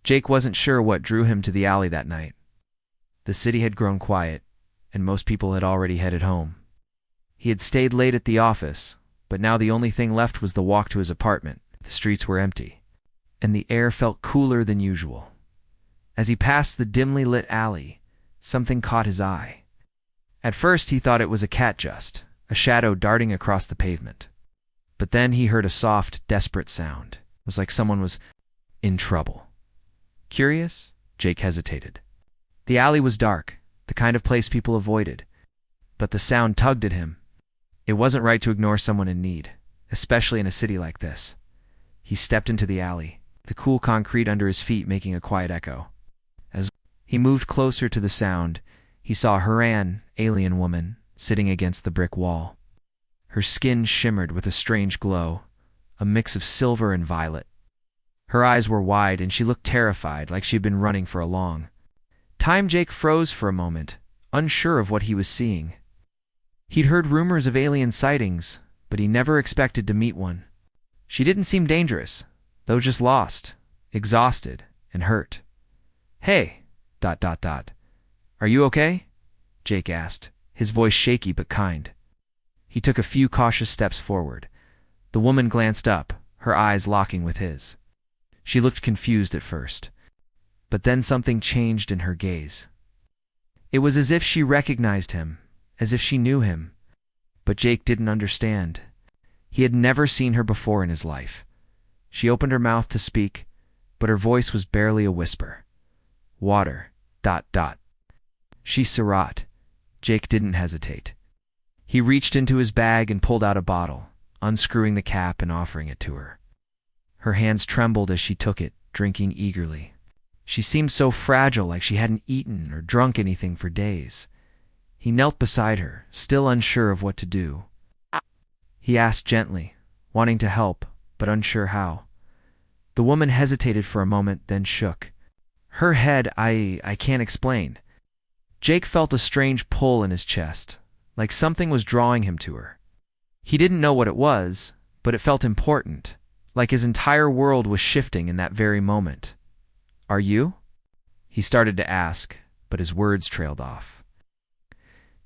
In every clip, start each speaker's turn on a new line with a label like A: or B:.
A: Jake wasn't sure what drew him to the alley that night. The city had grown quiet, and most people had already headed home. He had stayed late at the office, but now the only thing left was the walk to his apartment. The streets were empty, and the air felt cooler than usual. As he passed the dimly lit alley, something caught his eye. At first he thought it was a cat, just a shadow darting across the pavement. But then he heard a soft, desperate sound. It was like someone was in trouble. Curious, Jake hesitated. The alley was dark, the kind of place people avoided, but the sound tugged at him. It wasn't right to ignore someone in need, especially in a city like this. He stepped into the alley, the cool concrete under his feet making a quiet echo. As he moved closer to the sound, he saw Haran, alien woman, sitting against the brick wall. Her skin shimmered with a strange glow, a mix of silver and violet. Her eyes were wide and she looked terrified, like she had been running for a long time. Jake froze for a moment, unsure of what he was seeing. He'd heard rumors of alien sightings, but he never expected to meet one. She didn't seem dangerous, though just lost, exhausted, and hurt. "Hey, ... Are you okay?" Jake asked, his voice shaky but kind. He took a few cautious steps forward. The woman glanced up, her eyes locking with his. She looked confused at first, but then something changed in her gaze. It was as if she recognized him, as if she knew him. But Jake didn't understand. He had never seen her before in his life. She opened her mouth to speak, but her voice was barely a whisper. "Water, ... She Surat." Jake didn't hesitate. He reached into his bag and pulled out a bottle, unscrewing the cap and offering it to her. Her hands trembled as she took it, drinking eagerly. She seemed so fragile, like she hadn't eaten or drunk anything for days. He knelt beside her, still unsure of what to do. He asked gently, wanting to help, but unsure how. The woman hesitated for a moment, then shook her head. I can't explain." Jake felt a strange pull in his chest, like something was drawing him to her. He didn't know what it was, but it felt important, like his entire world was shifting in that very moment. "Are you?" He started to ask, but his words trailed off.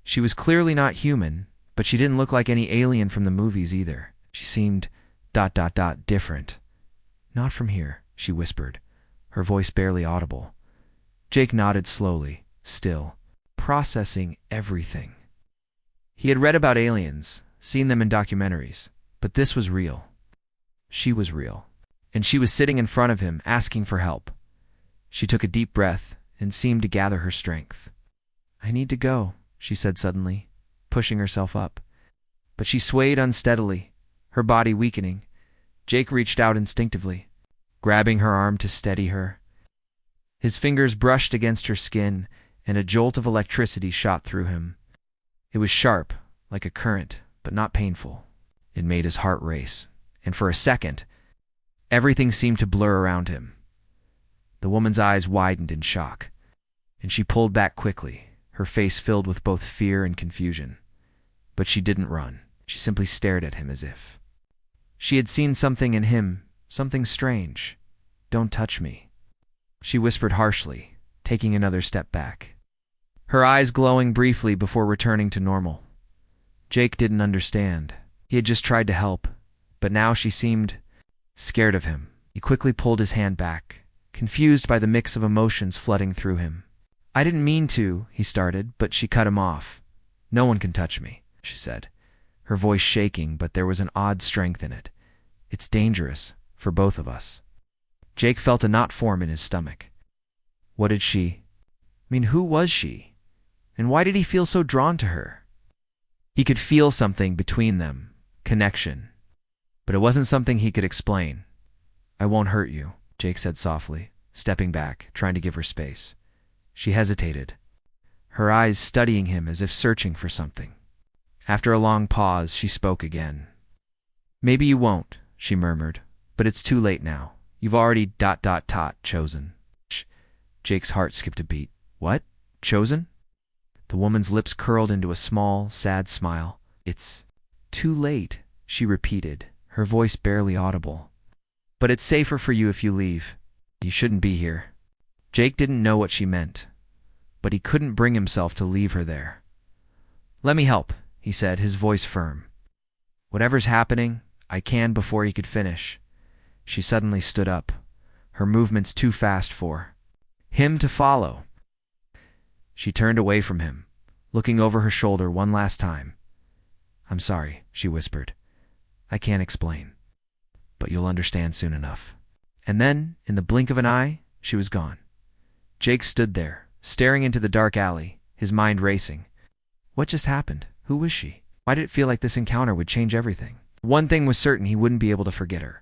A: She was clearly not human, but she didn't look like any alien from the movies either. She seemed ... different. "Not from here," she whispered, her voice barely audible. Jake nodded slowly, still, processing everything. He had read about aliens, seen them in documentaries, but this was real. She was real, and she was sitting in front of him, asking for help. She took a deep breath and seemed to gather her strength. "I need to go," she said suddenly, pushing herself up. But she swayed unsteadily, her body weakening. Jake reached out instinctively, grabbing her arm to steady her. His fingers brushed against her skin, and a jolt of electricity shot through him. It was sharp, like a current, but not painful. It made his heart race, and for a second, everything seemed to blur around him. The woman's eyes widened in shock, and she pulled back quickly, her face filled with both fear and confusion. But she didn't run. She simply stared at him as if she had seen something in him, something strange. "Don't touch me," she whispered harshly, taking another step back, her eyes glowing briefly before returning to normal. Jake didn't understand. He had just tried to help, but now she seemed scared of him. He quickly pulled his hand back, confused by the mix of emotions flooding through him. "I didn't mean to," he started, but she cut him off. "No one can touch me," she said, her voice shaking, but there was an odd strength in it. "It's dangerous for both of us." Jake felt a knot form in his stomach. What did she... who was she? And why did he feel so drawn to her? He could feel something between them, connection. But it wasn't something he could explain. "I won't hurt you," Jake said softly, stepping back, trying to give her space. She hesitated, her eyes studying him as if searching for something. After a long pause, she spoke again. "Maybe you won't," she murmured, "but it's too late now. You've already ... chosen." Jake's heart skipped a beat. "What? Chosen?" The woman's lips curled into a small, sad smile. "It's too late," she repeated, her voice barely audible. "But it's safer for you if you leave." You shouldn't be here. Jake didn't know what she meant, but he couldn't bring himself to leave her there. Let me help, he said, his voice firm. Whatever's happening, I can before he could finish. She suddenly stood up, her movements too fast for him to follow. She turned away from him, looking over her shoulder one last time. I'm sorry, she whispered. I can't explain, but you'll understand soon enough. And then, in the blink of an eye, she was gone. Jake stood there, staring into the dark alley, his mind racing. What just happened? Who was she? Why did it feel like this encounter would change everything? One thing was certain, he wouldn't be able to forget her.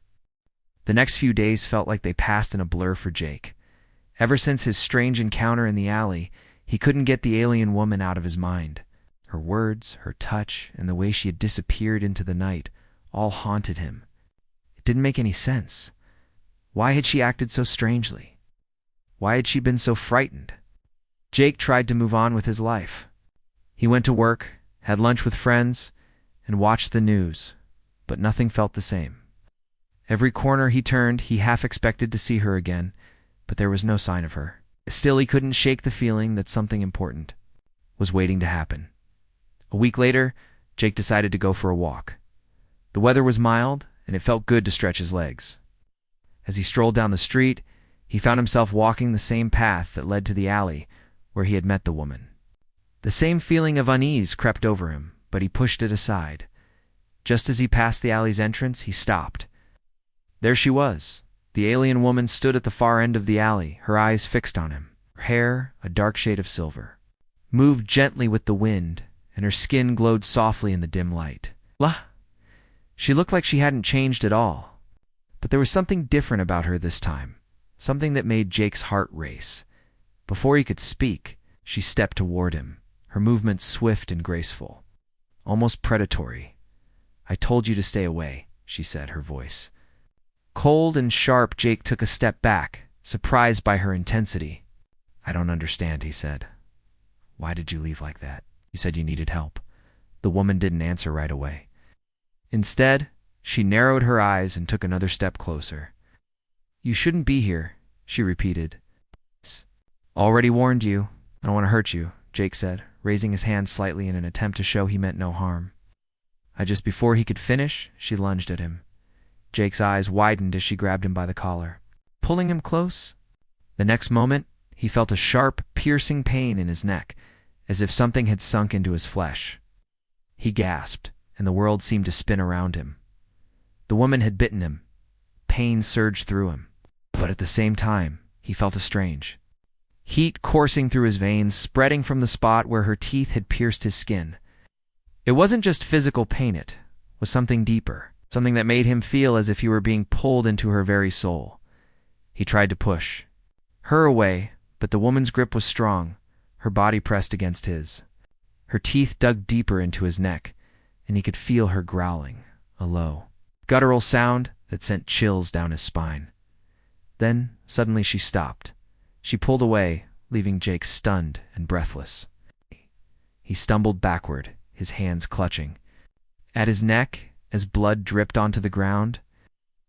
A: The next few days felt like they passed in a blur for Jake. Ever since his strange encounter in the alley, he couldn't get the alien woman out of his mind. Her words, her touch, and the way she had disappeared into the night all haunted him. It didn't make any sense. Why had she acted so strangely? Why had she been so frightened? Jake tried to move on with his life. He went to work, had lunch with friends, and watched the news, but nothing felt the same. Every corner he turned, he half expected to see her again, but there was no sign of her. Still, he couldn't shake the feeling that something important was waiting to happen. A week later, Jake decided to go for a walk. The weather was mild, and it felt good to stretch his legs. As he strolled down the street, he found himself walking the same path that led to the alley where he had met the woman. The same feeling of unease crept over him, but he pushed it aside. Just as he passed the alley's entrance, he stopped. There she was. The alien woman stood at the far end of the alley, her eyes fixed on him. Her hair, a dark shade of silver, moved gently with the wind, and her skin glowed softly in the dim light. She looked like she hadn't changed at all. But there was something different about her this time, something that made Jake's heart race. Before he could speak, she stepped toward him, her movements swift and graceful, almost predatory. I told you to stay away, she said, her voice cold and sharp. Jake took a step back, surprised by her intensity. I don't understand, he said. Why did you leave like that? You said you needed help. The woman didn't answer right away. Instead, she narrowed her eyes and took another step closer. You shouldn't be here, she repeated. Already warned you. I don't want to hurt you, Jake said, raising his hand slightly in an attempt to show he meant no harm. Just before he could finish, she lunged at him. Jake's eyes widened as she grabbed him by the collar, pulling him close. The next moment, he felt a sharp, piercing pain in his neck, as if something had sunk into his flesh. He gasped, and the world seemed to spin around him. The woman had bitten him. Pain surged through him, but at the same time, he felt a strange heat coursing through his veins, spreading from the spot where her teeth had pierced his skin. It wasn't just physical pain, it was something deeper, something that made him feel as if he were being pulled into her very soul. He tried to push her away, but the woman's grip was strong, her body pressed against his. Her teeth dug deeper into his neck, and he could feel her growling, a low, guttural sound that sent chills down his spine. Then, suddenly she stopped. She pulled away, leaving Jake stunned and breathless. He stumbled backward, his hands clutching at his neck as blood dripped onto the ground.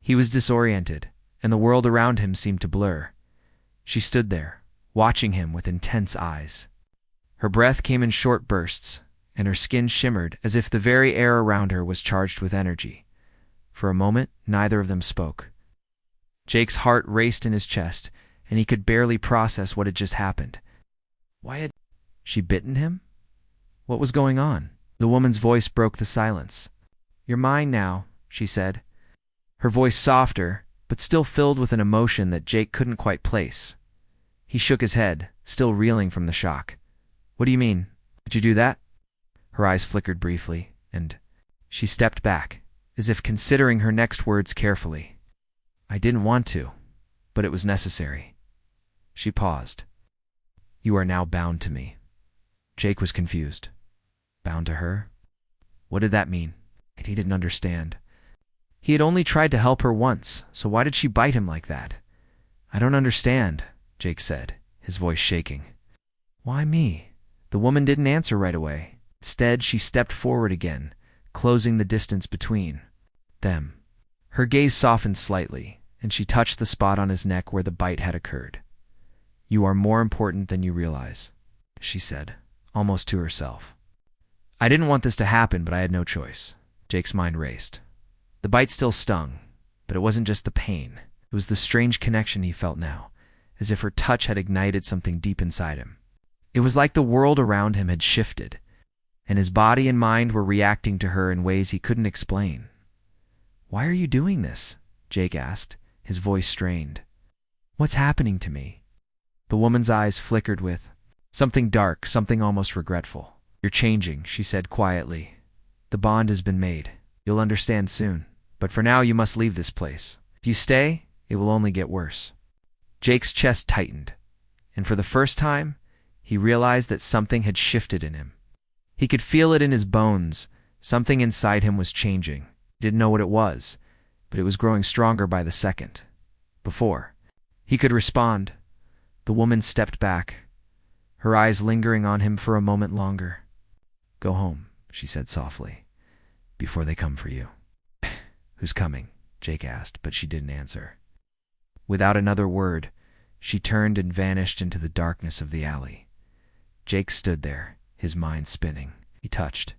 A: He was disoriented, and the world around him seemed to blur. She stood there, watching him with intense eyes. Her breath came in short bursts, and her skin shimmered as if the very air around her was charged with energy. For a moment, neither of them spoke. Jake's heart raced in his chest, and he could barely process what had just happened. Why had she bitten him? What was going on? The woman's voice broke the silence. You're mine now, she said, her voice softer, but still filled with an emotion that Jake couldn't quite place. He shook his head, still reeling from the shock. What do you mean? Did you do that? Her eyes flickered briefly, and she stepped back, as if considering her next words carefully. I didn't want to, but it was necessary. She paused. You are now bound to me. Jake was confused. Bound to her? What did that mean? He didn't understand. He had only tried to help her once, so why did she bite him like that? I don't understand, Jake said, his voice shaking. Why me? The woman didn't answer right away. Instead, she stepped forward again, closing the distance between them. Her gaze softened slightly, and she touched the spot on his neck where the bite had occurred. "You are more important than you realize," she said, almost to herself. "I didn't want this to happen, but I had no choice." Jake's mind raced. The bite still stung, but it wasn't just the pain. It was the strange connection he felt now, as if her touch had ignited something deep inside him. It was like the world around him had shifted, and his body and mind were reacting to her in ways he couldn't explain. "Why are you doing this?" Jake asked, his voice strained. "What's happening to me?" The woman's eyes flickered with something dark, something almost regretful. "You're changing," she said quietly. "The bond has been made. You'll understand soon. But for now, you must leave this place. If you stay, it will only get worse." Jake's chest tightened, and for the first time, he realized that something had shifted in him. He could feel it in his bones. Something inside him was changing. He didn't know what it was, but it was growing stronger by the second. Before he could respond, the woman stepped back, her eyes lingering on him for a moment longer. "Go home," she said softly, "before they come for you." "Who's coming?" Jake asked, but she didn't answer. Without another word, she turned and vanished into the darkness of the alley. Jake stood there, his mind spinning. He touched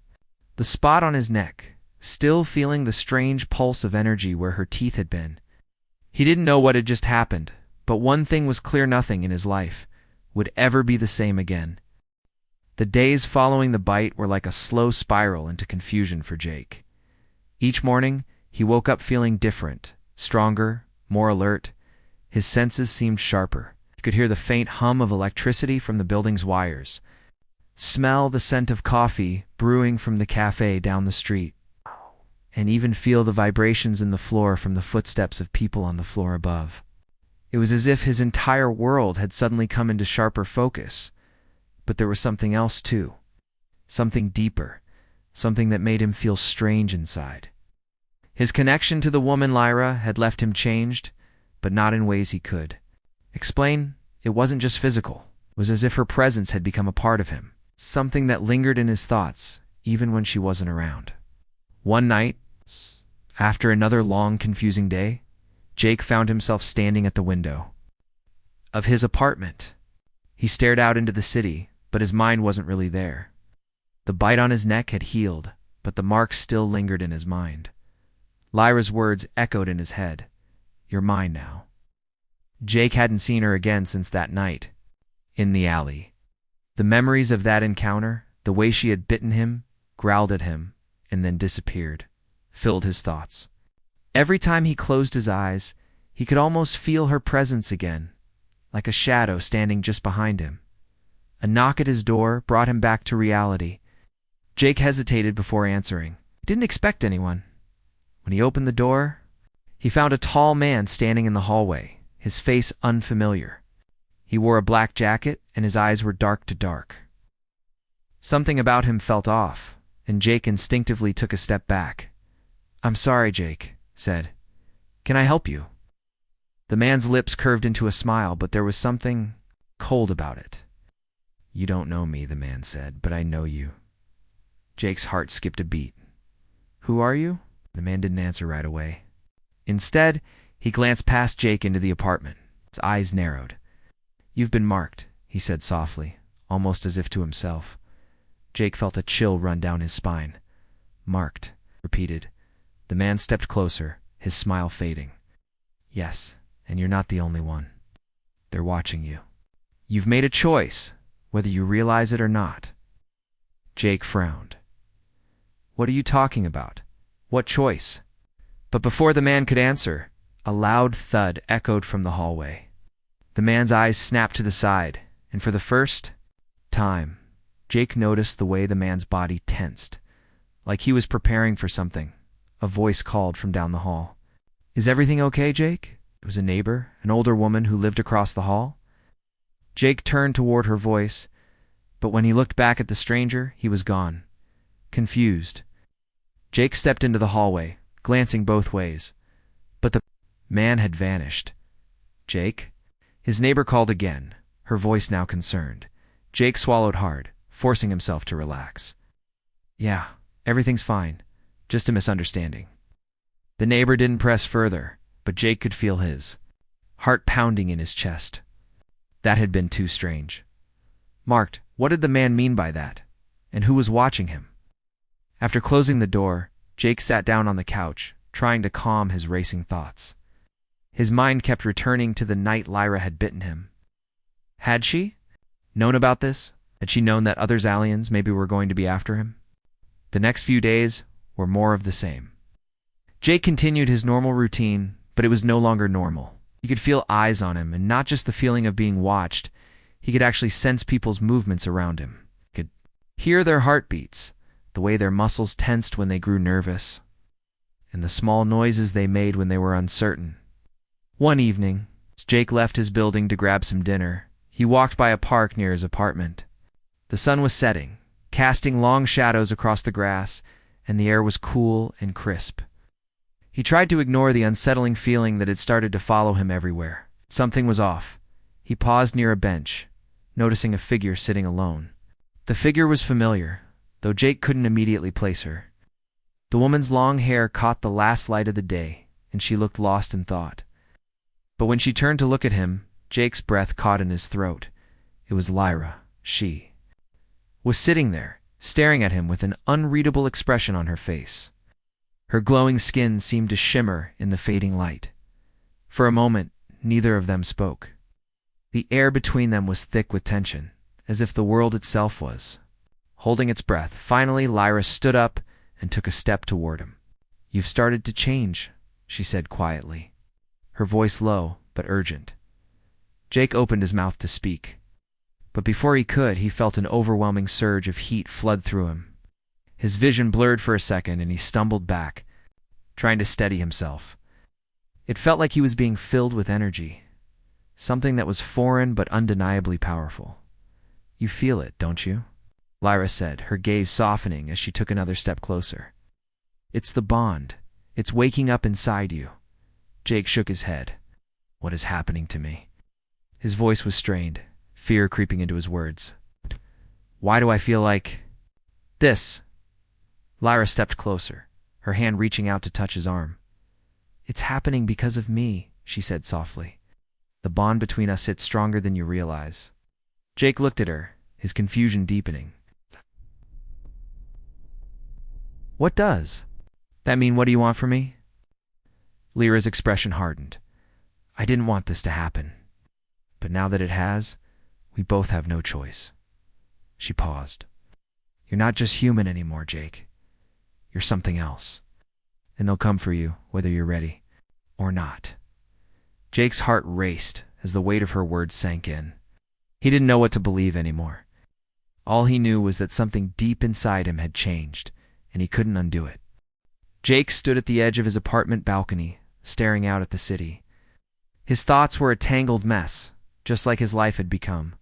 A: the spot on his neck, still feeling the strange pulse of energy where her teeth had been. He didn't know what had just happened, but one thing was clear: nothing in his life would ever be the same again. The days following the bite were like a slow spiral into confusion for Jake. Each morning, he woke up feeling different, stronger, more alert. His senses seemed sharper. He could hear the faint hum of electricity from the building's wires, smell the scent of coffee brewing from the cafe down the street, and even feel the vibrations in the floor from the footsteps of people on the floor above. It was as if his entire world had suddenly come into sharper focus. But there was something else too. Something deeper. Something that made him feel strange inside. His connection to the woman Lyra had left him changed, but not in ways he could explain. It wasn't just physical. It was as if her presence had become a part of him. Something that lingered in his thoughts, even when she wasn't around. One night, after another long, confusing day, Jake found himself standing at the window of his apartment. He stared out into the city, but his mind wasn't really there. The bite on his neck had healed, but the mark still lingered in his mind. Lyra's words echoed in his head. "You're mine now." Jake hadn't seen her again since that night, in the alley. The memories of that encounter, the way she had bitten him, growled at him, and then disappeared, filled his thoughts. Every time he closed his eyes, he could almost feel her presence again, like a shadow standing just behind him. A knock at his door brought him back to reality. Jake hesitated before answering. He didn't expect anyone. When he opened the door, he found a tall man standing in the hallway, his face unfamiliar. He wore a black jacket, and his eyes were dark to dark. Something about him felt off, and Jake instinctively took a step back. "I'm sorry," Jake said. "Can I help you?" The man's lips curved into a smile, but there was something cold about it. "You don't know me," the man said, "but I know you." Jake's heart skipped a beat. "Who are you?" The man didn't answer right away. Instead, he glanced past Jake into the apartment. His eyes narrowed. "You've been marked," he said softly, almost as if to himself. Jake felt a chill run down his spine. "Marked," repeated. The man stepped closer, his smile fading. "Yes, and you're not the only one. They're watching you. You've made a choice, whether you realize it or not." Jake frowned. "What are you talking about? What choice?" But before the man could answer, a loud thud echoed from the hallway. The man's eyes snapped to the side, and for the first time, Jake noticed the way the man's body tensed, like he was preparing for something. A voice called from down the hall. "Is everything okay, Jake?" It was a neighbor, an older woman who lived across the hall. Jake turned toward her voice, but when he looked back at the stranger, he was gone. Confused, Jake stepped into the hallway, glancing both ways. But the man had vanished. "Jake?" His neighbor called again, her voice now concerned. Jake swallowed hard, forcing himself to relax. "Yeah, everything's fine. Just a misunderstanding." The neighbor didn't press further, but Jake could feel his heart pounding in his chest. That had been too strange. Marked, what did the man mean by that? And who was watching him? After closing the door, Jake sat down on the couch, trying to calm his racing thoughts. His mind kept returning to the night Lyra had bitten him. Had she known about this? Had she known that other Zalians maybe were going to be after him? The next few days were more of the same. Jake continued his normal routine, but it was no longer normal. He could feel eyes on him, and not just the feeling of being watched. He could actually sense people's movements around him. He could hear their heartbeats, the way their muscles tensed when they grew nervous, and the small noises they made when they were uncertain. One evening, as Jake left his building to grab some dinner, he walked by a park near his apartment. The sun was setting, casting long shadows across the grass, and the air was cool and crisp. He tried to ignore the unsettling feeling that had started to follow him everywhere. Something was off. He paused near a bench, noticing a figure sitting alone. The figure was familiar, though Jake couldn't immediately place her. The woman's long hair caught the last light of the day, and she looked lost in thought. But when she turned to look at him, Jake's breath caught in his throat. It was Lyra. She was sitting there, staring at him with an unreadable expression on her face. Her glowing skin seemed to shimmer in the fading light. For a moment, neither of them spoke. The air between them was thick with tension, as if the world itself was holding its breath. Finally, Lyra stood up and took a step toward him. "You've started to change," she said quietly, her voice low but urgent. Jake opened his mouth to speak, but before he could, he felt an overwhelming surge of heat flood through him. His vision blurred for a second, and he stumbled back, trying to steady himself. It felt like he was being filled with energy, something that was foreign but undeniably powerful. "You feel it, don't you?" Lyra said, her gaze softening as she took another step closer. "It's the bond. It's waking up inside you." Jake shook his head. "What is happening to me?" His voice was strained, fear creeping into his words. "Why do I feel like this?" Lyra stepped closer, her hand reaching out to touch his arm. "It's happening because of me," she said softly. "The bond between us hits stronger than you realize." Jake looked at her, his confusion deepening. "What does that mean? What do you want from me?" Lyra's expression hardened. "I didn't want this to happen, but now that it has, we both have no choice." She paused. "You're not just human anymore, Jake. You're something else, and they'll come for you, whether you're ready or not." Jake's heart raced as the weight of her words sank in. He didn't know what to believe anymore. All he knew was that something deep inside him had changed, and he couldn't undo it. Jake stood at the edge of his apartment balcony, staring out at the city. His thoughts were a tangled mess, just like his life had become.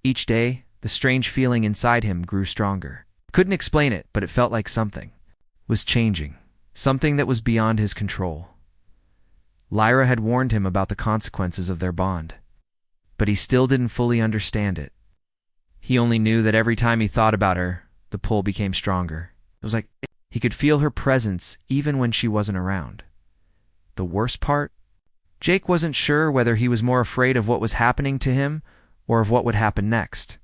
A: Each day, the strange feeling inside him grew stronger. Couldn't explain it, but it felt like something was changing, something that was beyond his control. Lyra had warned him about the consequences of their bond, but he still didn't fully understand it. He only knew that every time he thought about her, the pull became stronger. It was like he could feel her presence even when she wasn't around. The worst part? Jake wasn't sure whether he was more afraid of what was happening to him or of what would happen next.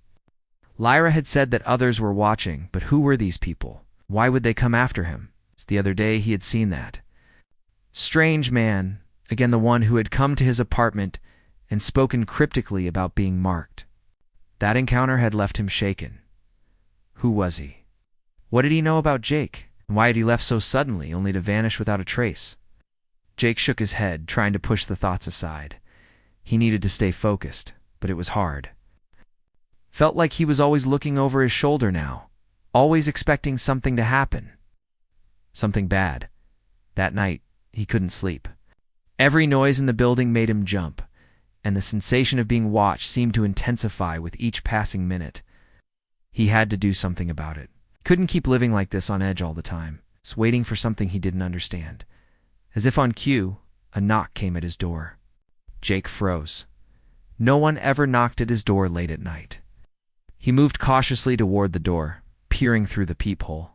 A: Lyra had said that others were watching, but who were these people? Why would they come after him? The other day he had seen that strange man, again the one who had come to his apartment and spoken cryptically about being marked. That encounter had left him shaken. Who was he? What did he know about Jake? And why had he left so suddenly, only to vanish without a trace? Jake shook his head, trying to push the thoughts aside. He needed to stay focused, but it was hard. Felt like he was always looking over his shoulder now, always expecting something to happen. Something bad. That night, he couldn't sleep. Every noise in the building made him jump, and the sensation of being watched seemed to intensify with each passing minute. He had to do something about it. Couldn't keep living like this on edge all the time, just waiting for something he didn't understand. As if on cue, a knock came at his door. Jake froze. No one ever knocked at his door late at night. He moved cautiously toward the door, peering through the peephole.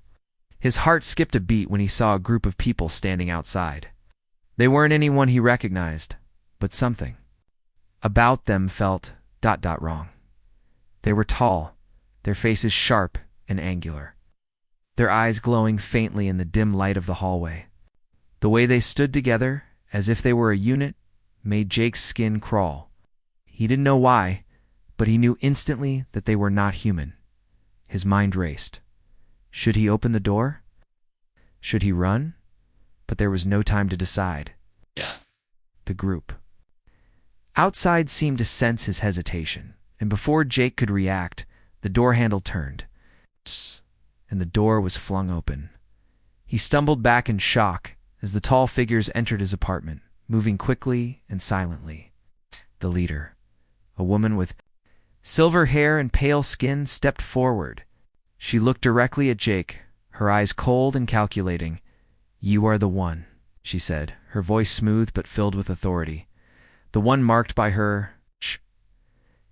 A: His heart skipped a beat when he saw a group of people standing outside. They weren't anyone he recognized, but something about them felt wrong. They were tall, their faces sharp and angular, their eyes glowing faintly in the dim light of the hallway. The way they stood together, as if they were a unit, made Jake's skin crawl. He didn't know why, but he knew instantly that they were not human. His mind raced. Should he open the door? Should he run? But there was no time to decide. The group outside seemed to sense his hesitation, and before Jake could react, the door handle turned, and the door was flung open. He stumbled back in shock as the tall figures entered his apartment, moving quickly and silently. The leader, a woman with silver hair and pale skin, stepped forward. She looked directly at Jake, her eyes cold and calculating. "You are the one," she said, her voice smooth but filled with authority. "The one marked by her."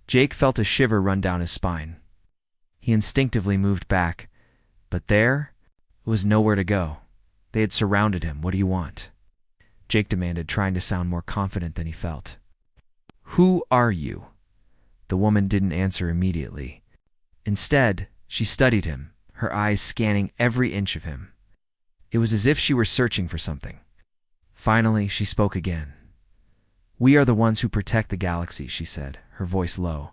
A: Jake felt a shiver run down his spine. He instinctively moved back, but there was nowhere to go. They had surrounded him. "What do you want?" Jake demanded, trying to sound more confident than he felt. "Who are you?" The woman didn't answer immediately. Instead, she studied him, her eyes scanning every inch of him. It was as if she were searching for something. Finally, she spoke again. "We are the ones who protect the galaxy," she said, her voice low,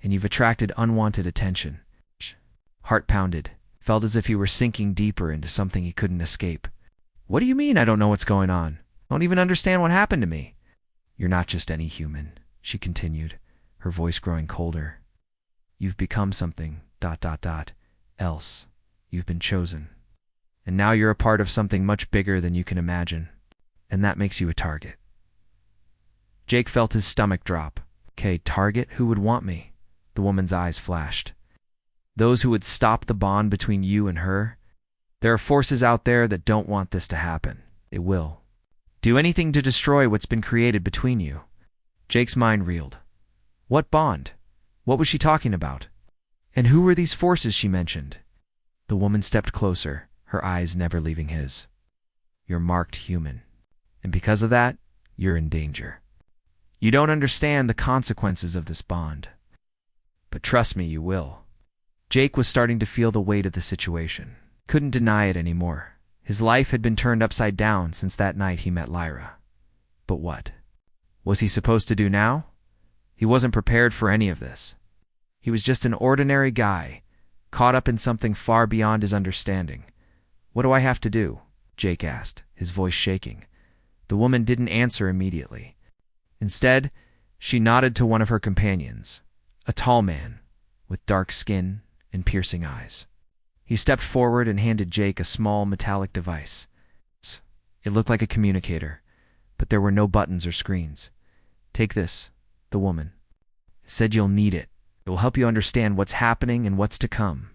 A: "and you've attracted unwanted attention." Heart pounded, felt as if he were sinking deeper into something he couldn't escape. "What do you mean I don't know what's going on? I don't even understand what happened to me." "You're not just any human," she continued, her voice growing colder. "You've become something, else. You've been chosen. And now you're a part of something much bigger than you can imagine. And that makes you a target." Jake felt his stomach drop. "Okay, target? Who would want me?" The woman's eyes flashed. "Those who would stop the bond between you and her. There are forces out there that don't want this to happen. They will do anything to destroy what's been created between you." Jake's mind reeled. What bond? What was she talking about? And who were these forces she mentioned? The woman stepped closer, her eyes never leaving his. "You're marked human. And because of that, you're in danger. You don't understand the consequences of this bond. But trust me, you will." Jake was starting to feel the weight of the situation. Couldn't deny it anymore. His life had been turned upside down since that night he met Lyra. But what was he supposed to do now? He wasn't prepared for any of this. He was just an ordinary guy, caught up in something far beyond his understanding. "What do I have to do?" Jake asked, his voice shaking. The woman didn't answer immediately. Instead, she nodded to one of her companions, a tall man with dark skin and piercing eyes. He stepped forward and handed Jake a small metallic device. It looked like a communicator, but there were no buttons or screens. "Take this," the woman said. "You'll need it. It will help you understand what's happening and what's to come."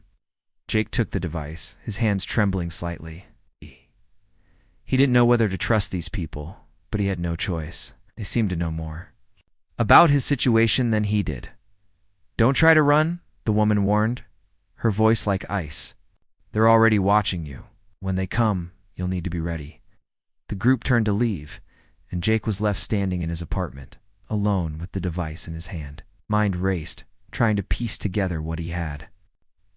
A: Jake took the device, his hands trembling slightly. He didn't know whether to trust these people, but he had no choice. They seemed to know more about his situation than he did. "Don't try to run," the woman warned, her voice like ice. "They're already watching you. When they come, you'll need to be ready." The group turned to leave, and Jake was left standing in his apartment, alone with the device in his hand. Mind raced, trying to piece together what he had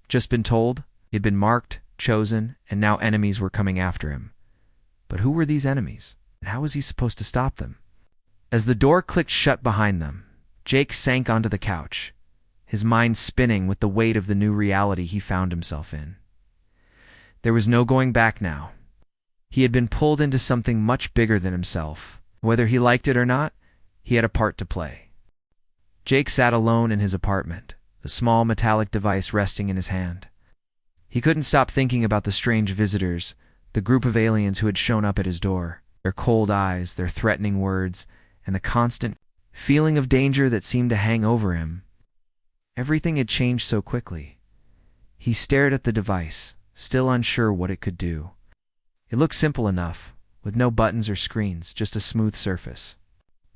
A: just been told. He'd been marked, chosen, and now enemies were coming after him. But who were these enemies, and how was he supposed to stop them? As the door clicked shut behind them, Jake sank onto the couch, his mind spinning with the weight of the new reality he found himself in. There was no going back now. He had been pulled into something much bigger than himself. Whether he liked it or not, he had a part to play. Jake sat alone in his apartment, the small metallic device resting in his hand. He couldn't stop thinking about the strange visitors, the group of aliens who had shown up at his door, their cold eyes, their threatening words, and the constant feeling of danger that seemed to hang over him. Everything had changed so quickly. He stared at the device, still unsure what it could do. It looked simple enough, with no buttons or screens, just a smooth surface.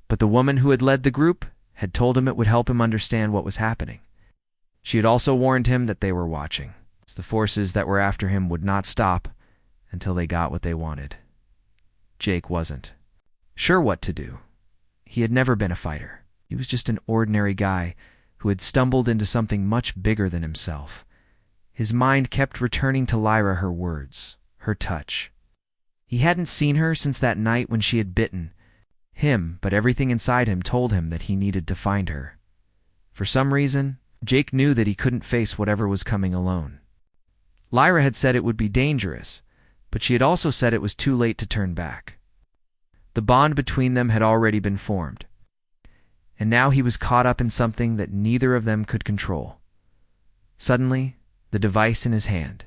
A: But the woman who had led the group had told him it would help him understand what was happening. She had also warned him that they were watching. The forces that were after him would not stop until they got what they wanted. Jake wasn't. sure what to do. He had never been a fighter. He was just an ordinary guy who had stumbled into something much bigger than himself. His mind kept returning to Lyra, her words, her touch. He hadn't seen her since that night when she had bitten him, but everything inside him told him that he needed to find her. For some reason, Jake knew that he couldn't face whatever was coming alone. Lyra had said it would be dangerous, but she had also said it was too late to turn back. The bond between them had already been formed, and now he was caught up in something that neither of them could control. Suddenly, the device in his hand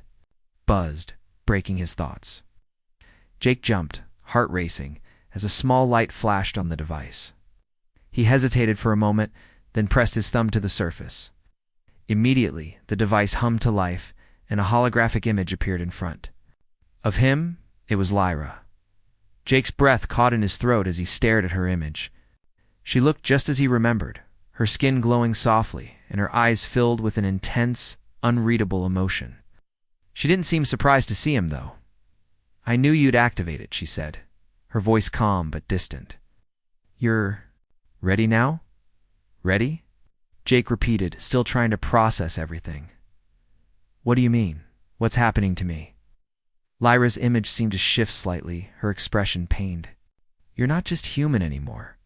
A: buzzed, breaking his thoughts. Jake jumped, heart racing, as a small light flashed on the device. He hesitated for a moment, then pressed his thumb to the surface. Immediately, the device hummed to life, and a holographic image appeared in front. Of him, it was Lyra. Jake's breath caught in his throat as he stared at her image. She looked just as he remembered, her skin glowing softly, and her eyes filled with an intense, unreadable emotion. She didn't seem surprised to see him, though. "I knew you'd activate it," she said, her voice calm but distant. "You're ready now? Ready?" Jake repeated, still trying to process everything. "What do you mean? What's happening to me?" Lyra's image seemed to shift slightly, her expression pained. "You're not just human anymore.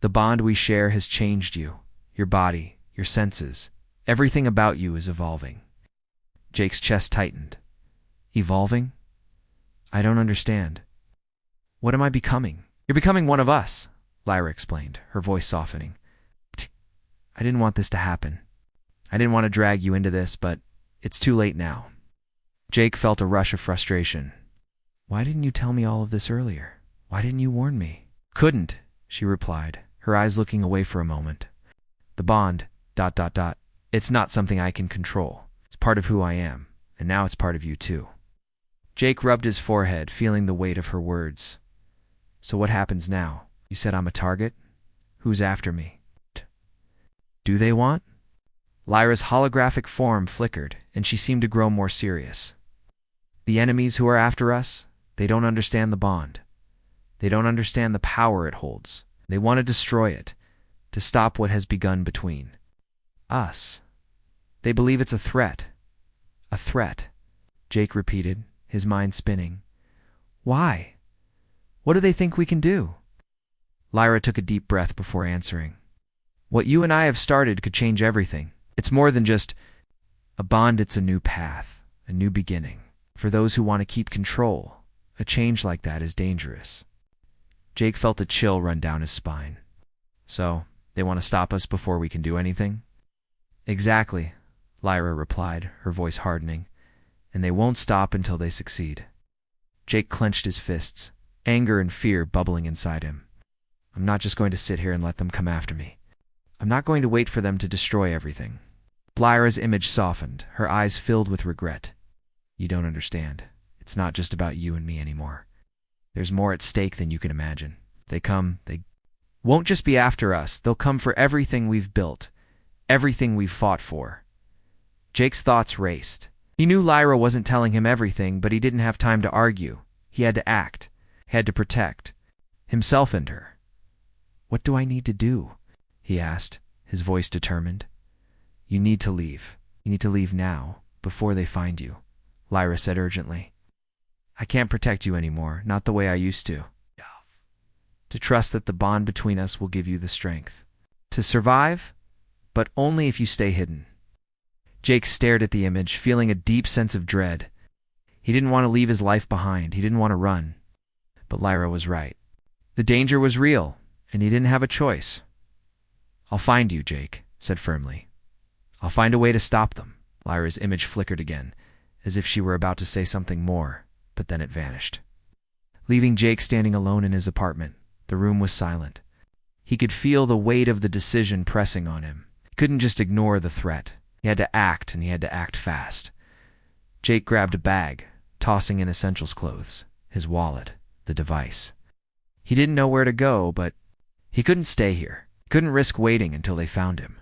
A: The bond we share has changed you, your body, your senses. Everything about you is evolving." Jake's chest tightened. "Evolving? I don't understand. What am I becoming?" "You're becoming one of us," Lyra explained, her voice softening. "I didn't want this to happen. I didn't want to drag you into this, but it's too late now." Jake felt a rush of frustration. "Why didn't you tell me all of this earlier? Why didn't you warn me?" "Couldn't," she replied, her eyes looking away for a moment. "The bond, ... It's not something I can control. It's part of who I am, and now it's part of you too." Jake rubbed his forehead, feeling the weight of her words. "So what happens now? You said I'm a target? Who's after me? Do they want?" Lyra's holographic form flickered, and she seemed to grow more serious. "The enemies who are after us, they don't understand the bond. They don't understand the power it holds. They want to destroy it, to stop what has begun between us. They believe it's a threat." "A threat," Jake repeated, his mind spinning. "Why? What do they think we can do?" Lyra took a deep breath before answering. "What you and I have started could change everything. It's more than just a bond, it's a new path, a new beginning. For those who want to keep control, a change like that is dangerous." Jake felt a chill run down his spine. "So, they want to stop us before we can do anything?" "Exactly," Lyra replied, her voice hardening. "And they won't stop until they succeed." Jake clenched his fists, anger and fear bubbling inside him. "I'm not just going to sit here and let them come after me. I'm not going to wait for them to destroy everything." Lyra's image softened, her eyes filled with regret. "You don't understand. It's not just about you and me anymore. There's more at stake than you can imagine. They won't just be after us. They'll come for everything we've built, everything we've fought for." Jake's thoughts raced. He knew Lyra wasn't telling him everything, but he didn't have time to argue. He had to act, had to protect himself and her. "What do I need to do?" he asked, his voice determined. "You need to leave. You need to leave now, before they find you," Lyra said urgently. "I can't protect you anymore, not the way I used to. To trust that the bond between us will give you the strength to survive, but only if you stay hidden." Jake stared at the image, feeling a deep sense of dread. He didn't want to leave his life behind. He didn't want to run. But Lyra was right. The danger was real, and he didn't have a choice. "I'll find you," Jake said firmly. "I'll find a way to stop them." Lyra's image flickered again, as if she were about to say something more, but then it vanished. Leaving Jake standing alone in his apartment, the room was silent. He could feel the weight of the decision pressing on him. He couldn't just ignore the threat. He had to act, and he had to act fast. Jake grabbed a bag, tossing in essentials clothes, his wallet, the device. He didn't know where to go, but he couldn't stay here. He couldn't risk waiting until they found him.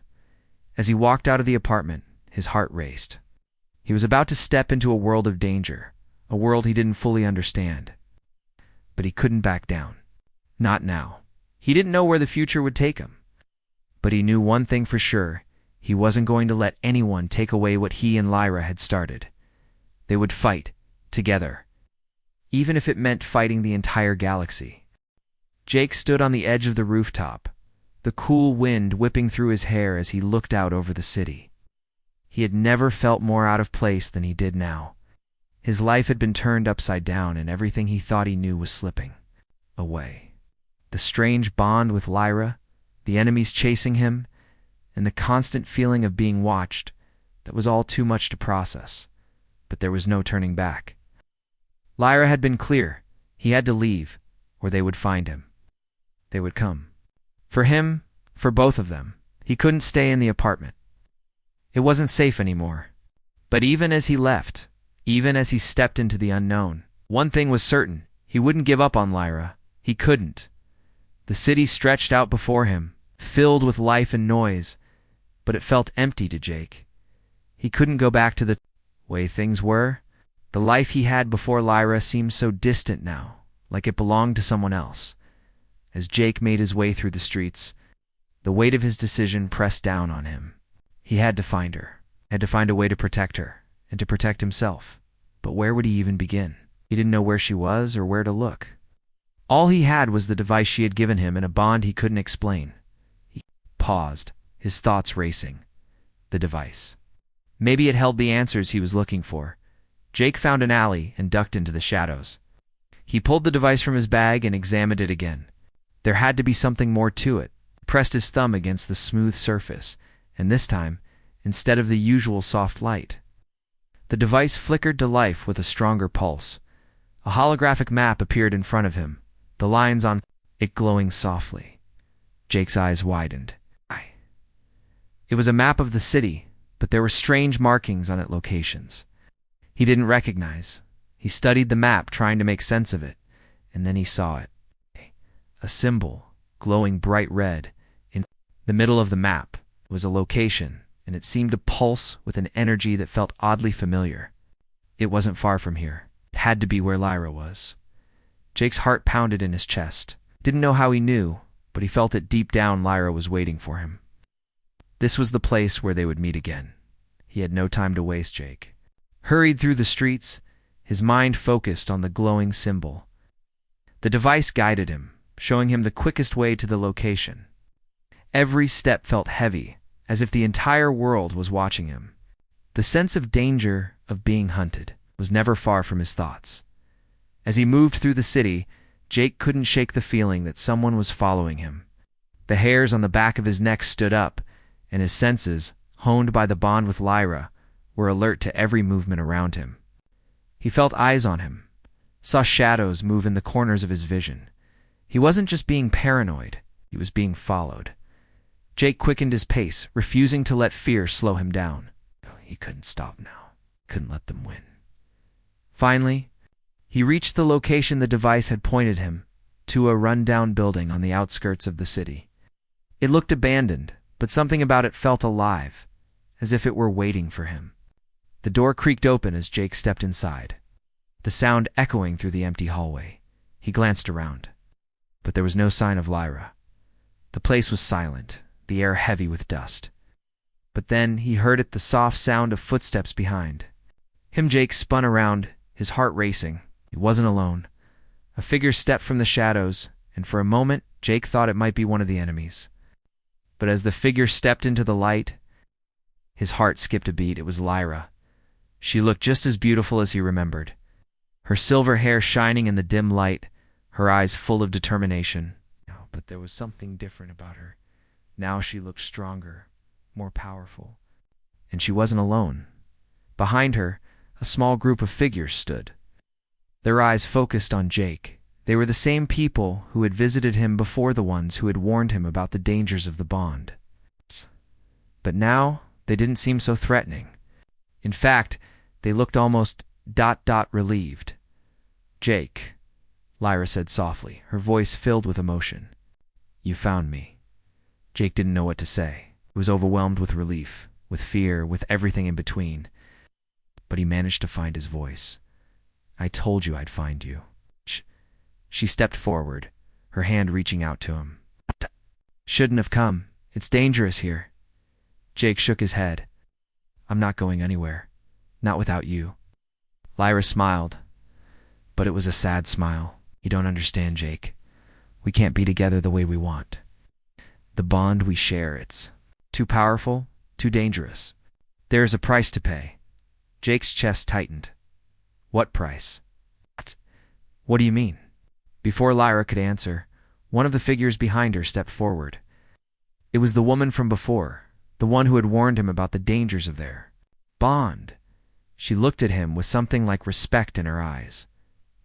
A: As he walked out of the apartment, his heart raced. He was about to step into a world of danger, a world he didn't fully understand. But he couldn't back down. Not now. He didn't know where the future would take him. But he knew one thing for sure. He wasn't going to let anyone take away what he and Lyra had started. They would fight, together. Even if it meant fighting the entire galaxy. Jake stood on the edge of the rooftop, the cool wind whipping through his hair as he looked out over the city. He had never felt more out of place than he did now. His life had been turned upside down and everything he thought he knew was slipping away. The strange bond with Lyra, the enemies chasing him, and the constant feeling of being watched, that was all too much to process. But there was no turning back. Lyra had been clear. He had to leave, or they would find him. They would come. For him, for both of them, he couldn't stay in the apartment. It wasn't safe anymore. But even as he left, even as he stepped into the unknown, one thing was certain. He wouldn't give up on Lyra. He couldn't. The city stretched out before him, filled with life and noise, but it felt empty to Jake. He couldn't go back to the way things were. The life he had before Lyra seemed so distant now, like it belonged to someone else. As Jake made his way through the streets, the weight of his decision pressed down on him. He had to find her, had to find a way to protect her, and to protect himself. But where would he even begin? He didn't know where she was or where to look. All he had was the device she had given him and a bond he couldn't explain. He paused, his thoughts racing. The device. Maybe it held the answers he was looking for. Jake found an alley and ducked into the shadows. He pulled the device from his bag and examined it again. There had to be something more to it. He pressed his thumb against the smooth surface, and this time, instead of the usual soft light, the device flickered to life with a stronger pulse. A holographic map appeared in front of him, the lines on it glowing softly. Jake's eyes widened. It was a map of the city, but there were strange markings on its locations. He didn't recognize. He studied the map, trying to make sense of it, and then he saw it. A symbol, glowing bright red. In the middle of the map was a location, and it seemed to pulse with an energy that felt oddly familiar. It wasn't far from here. It had to be where Lyra was. Jake's heart pounded in his chest. Didn't know how he knew, but he felt it deep down. Lyra was waiting for him. This was the place where they would meet again. He had no time to waste. Jake hurried through the streets, his mind focused on the glowing symbol. The device guided him, showing him the quickest way to the location. Every step felt heavy, as if the entire world was watching him. The sense of danger, of being hunted, was never far from his thoughts. As he moved through the city, Jake couldn't shake the feeling that someone was following him. The hairs on the back of his neck stood up, and his senses, honed by the bond with Lyra, were alert to every movement around him. He felt eyes on him, saw shadows move in the corners of his vision. He wasn't just being paranoid, he was being followed. Jake quickened his pace, refusing to let fear slow him down. He couldn't stop now, couldn't let them win. Finally, he reached the location the device had pointed him, to a run-down building on the outskirts of the city. It looked abandoned, but something about it felt alive, as if it were waiting for him. The door creaked open as Jake stepped inside, the sound echoing through the empty hallway. He glanced around, but there was no sign of Lyra. The place was silent, the air heavy with dust. But then he heard the soft sound of footsteps behind him. Jake spun around, his heart racing. He wasn't alone. A figure stepped from the shadows, and for a moment Jake thought it might be one of the enemies. But as the figure stepped into the light, his heart skipped a beat. It was Lyra. She looked just as beautiful as he remembered. Her silver hair shining in the dim light, her eyes full of determination. But there was something different about her. Now she looked stronger, more powerful. And she wasn't alone. Behind her, a small group of figures stood. Their eyes focused on Jake. They were the same people who had visited him before, the ones who had warned him about the dangers of the bond. But now, they didn't seem so threatening. In fact, they looked almost relieved. "Jake," Lyra said softly, her voice filled with emotion. "You found me." Jake didn't know what to say. He was overwhelmed with relief, with fear, with everything in between. But he managed to find his voice. "I told you I'd find you." She stepped forward, her hand reaching out to him. Shouldn't have come. It's dangerous here. Jake shook his head. I'm not going anywhere. Not without you. Lyra smiled, but it was a sad smile. You don't understand, Jake. We can't be together the way we want. The bond we share, it's too powerful, too dangerous. There is a price to pay. Jake's chest tightened. What price? What do you mean? Before Lyra could answer, one of the figures behind her stepped forward. It was the woman from before, the one who had warned him about the dangers of their bond. She looked at him with something like respect in her eyes.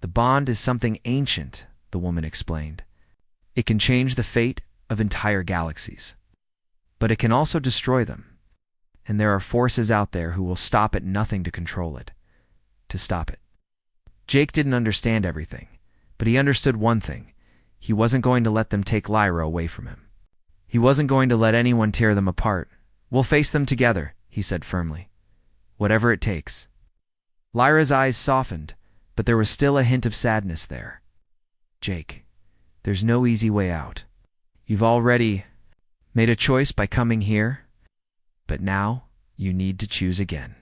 A: The bond is something ancient, the woman explained. It can change the fate of entire galaxies, but it can also destroy them. And there are forces out there who will stop at nothing to control it, to stop it. Jake didn't understand everything, but he understood one thing. He wasn't going to let them take Lyra away from him. He wasn't going to let anyone tear them apart. We'll face them together, he said firmly. Whatever it takes. Lyra's eyes softened, but there was still a hint of sadness there. Jake, there's no easy way out. You've already made a choice by coming here, but now you need to choose again.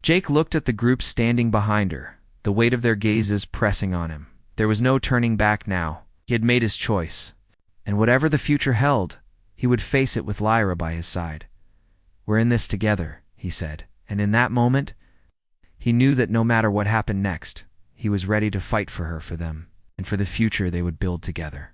A: Jake looked at the group standing behind her, the weight of their gazes pressing on him. There was no turning back now. He had made his choice, and whatever the future held, he would face it with Lyra by his side. We're in this together, he said, and in that moment, he knew that no matter what happened next, he was ready to fight for her, for them, and for the future they would build together.